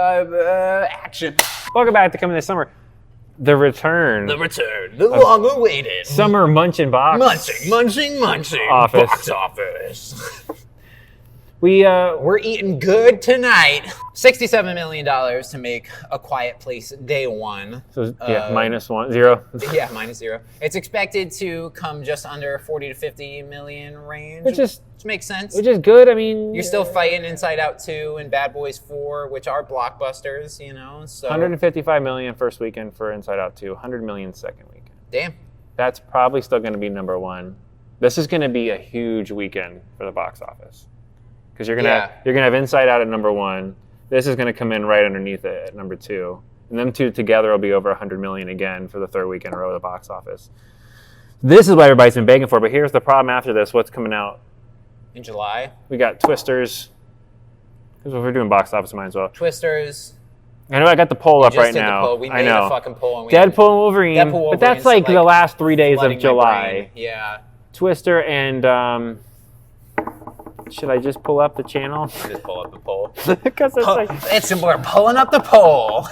action. Welcome back to Coming This Summer. The return. The long-awaited Summer Munchin' Box. munching Office. box office. We're eating good tonight. $67 million to make A Quiet Place day one. So minus 0. Yeah, minus 0. It's expected to come just under 40 to 50 million range, which makes sense. Which is good. I mean, you're still fighting Inside Out 2 and Bad Boys 4, which are blockbusters, you know. So 155 million first weekend for Inside Out 2. 100 million second weekend. Damn. That's probably still going to be number one. This is going to be a huge weekend for the box office. Because you're gonna have Inside Out at number 1. This is gonna come in right underneath it at number 2, and them two together will be over 100 million again for the third week in a row of the box office. This is what everybody's been begging for. But here's the problem after this. What's coming out in July? We got Twisters. Because if we're doing box office, might as well. Twisters. I know I got the poll up right now. We made a fucking poll. And Deadpool and Wolverine. But that's like the last 3 days of July. Yeah. Twister and. Should I just pull up the channel? Just pull up the poll. Because we're pulling up the poll.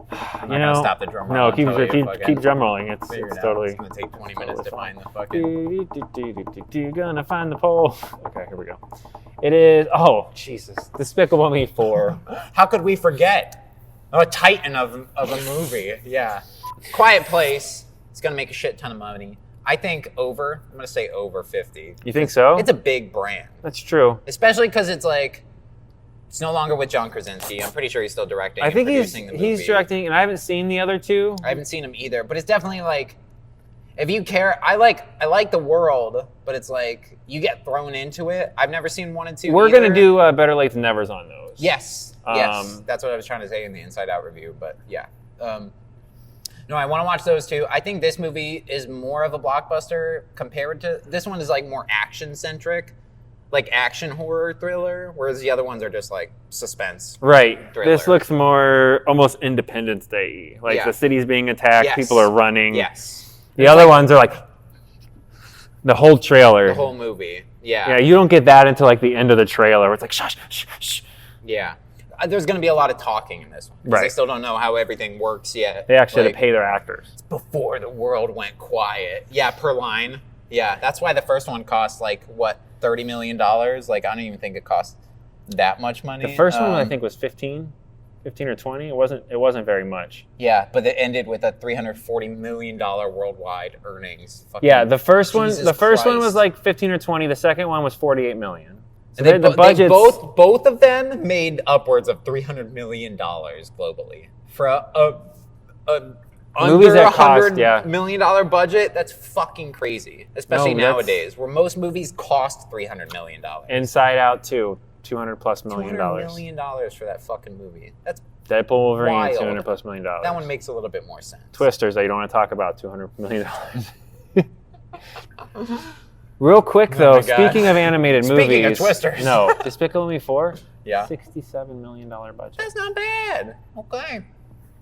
I'm not gonna stop the drum roll. No, keep drum rolling. It's totally. It's gonna take 20 minutes to find the fucking. Gonna find the poll. Okay, here we go. It is. Oh Jesus! Despicable Me 4. How could we forget? A titan of a movie. Yeah. Quiet Place. It's gonna make a shit ton of money. I think I'm going to say over 50. You think so? It's a big brand. That's true. Especially because it's no longer with John Krasinski. I'm pretty sure he's still directing and producing the movie. He's directing, and I haven't seen the other two. I haven't seen him either, but it's definitely if you care, I like the world, but it's you get thrown into it. I've never seen 1 and 2 We're going to do Better Late Than Never's on those. Yes, yes. That's what I was trying to say in the Inside Out review, but yeah. No, I want to watch those two. I think this movie is more of a blockbuster compared to... This one is more action-centric, action horror thriller, whereas the other ones are just suspense. Right. Thriller. This looks more almost Independence Day. The city's being attacked, people are running. Yes. The other ones are the whole trailer. The whole movie, yeah. Yeah, you don't get that until the end of the trailer where it's shh, shh, shh. Yeah. There's going to be a lot of talking in this one. Right. They still don't know how everything works yet. They actually had to pay their actors. It's before the world went quiet. Yeah, per line. Yeah, that's why the first one cost, $30 million? I don't even think it cost that much money. The first one, I think, was 15 or 20. It wasn't very much. Yeah, but it ended with a $340 million worldwide earnings. The first one was 15 or 20. The second one was 48 million. So and the both of them made upwards of $300 million globally for a under $100 million budget. That's fucking crazy, especially nowadays, where most movies cost $300 million. Inside Out 2, $200+ million. $200 million for that fucking movie. That's Deadpool, Wolverine, $200+ million. That one makes a little bit more sense. Twisters that you don't want to talk about, $200 million. Real quick, though, speaking of animated movies... Speaking of Twisters. No, Despicable Me 4? Yeah. $67 million budget. That's not bad. Okay.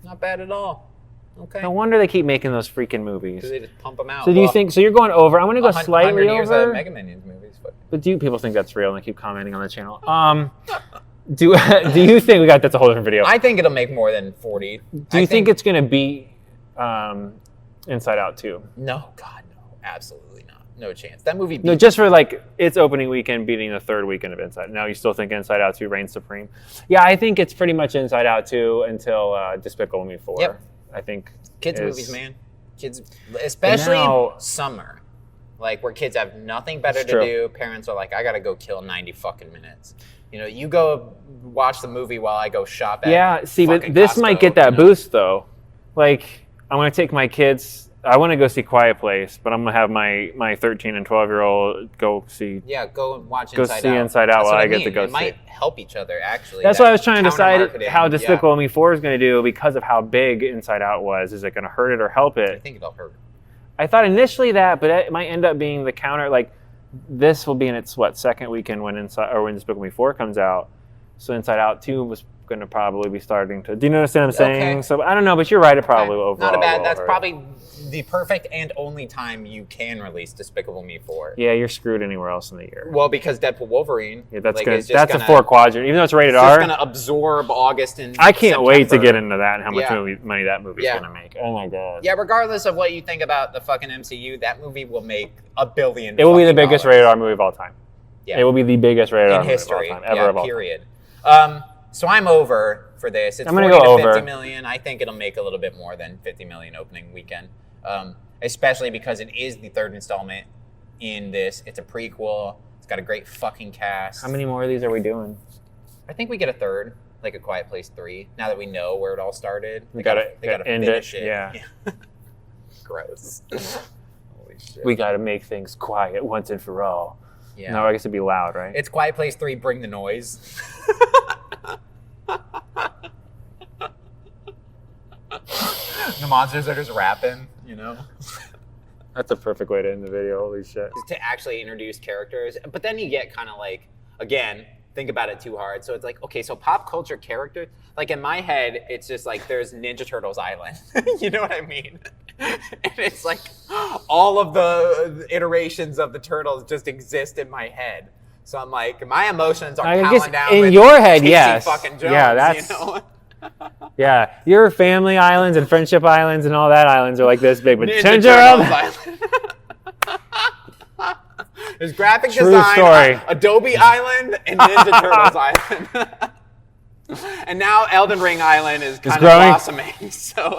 Not bad at all. Okay. No wonder they keep making those freaking movies. Because they just pump them out. So do you think... So you're going over... I'm going to go slightly over... years of Mega Minions movies. But do people think that's real and they keep commenting on the channel? Do you think... That's a whole different video. I think it'll make more than 40. Do you think it's going to be Inside Out 2? No. God, no. Absolutely. No chance. That movie... No, just for its opening weekend beating the third weekend of Inside. Now you still think Inside Out 2 reigns supreme? Yeah, I think it's pretty much Inside Out 2 until Despicable Me 4. Yep. I think kids movies, man. Kids, especially in summer, where kids have nothing better to do. Parents are I gotta go kill 90 fucking minutes. You go watch the movie while I go shop at. Yeah, see, but this might get that boost though. I'm gonna take my kids. I want to go see Quiet Place, but I'm going to have my 13 and 12-year-old go see... Yeah, go and watch Inside Out while I get to go see. It might help each other, actually. That's why I was trying to decide how Despicable Me 4 is going to do because of how big Inside Out was. Is it going to hurt it or help it? I think it'll hurt. I thought initially that, but it might end up being the counter. This will be in its, second weekend when Despicable Me 4 comes out. So Inside Out 2 was going to probably be starting to... Do you notice what I'm saying? Okay. So I don't know, but you're right. It probably overall... Not a bad... That's probably the perfect and only time you can release Despicable Me 4. Yeah, you're screwed anywhere else in the year. Well, because Deadpool Wolverine... Yeah, that's a 4 quadrant. Even though it's rated R... It's just going to absorb August and I can't September. wait to get into that and how much money that movie's going to make. Oh, my God. Yeah, regardless of what you think about the fucking MCU, that movie will make $1 billion. It will be the biggest rated R movie of all time. Yeah. It will be the biggest rated R movie history. of all time. Ever of all period. So I'm over for this. It's I'm gonna 40 go to over. 50 million. I think it'll make a little bit more than 50 million opening weekend. Especially because it is the third installment in this. It's a prequel. It's got a great fucking cast. How many more of these are we doing? I think we get a third, like A Quiet Place 3. Now that we know where it all started, We gotta finish it. Yeah. Gross. Holy shit. We gotta make things quiet once and for all. Yeah. No, I guess it'd be loud, right? It's Quiet Place 3, Bring the Noise. The monsters are just rapping, you know? That's a perfect way to end the video. Holy shit. To actually introduce characters. But then you get kind of like, again, think about it too hard. So it's like, okay, so pop culture characters, like in my head, it's just like there's Ninja Turtles Island. You know what I mean? And it's like all of the iterations of the turtles just exist in my head. So I'm like, my emotions are calming down in with your head, Casey yes. fucking Jones, yeah, that's you know? Yeah, your family islands and friendship islands and all that islands are like this big, but Ninja Turtles Island. There's graphic True design, story. Adobe Island, and Ninja Turtles Island. And now Elden Ring Island is kind of growing. blossoming. So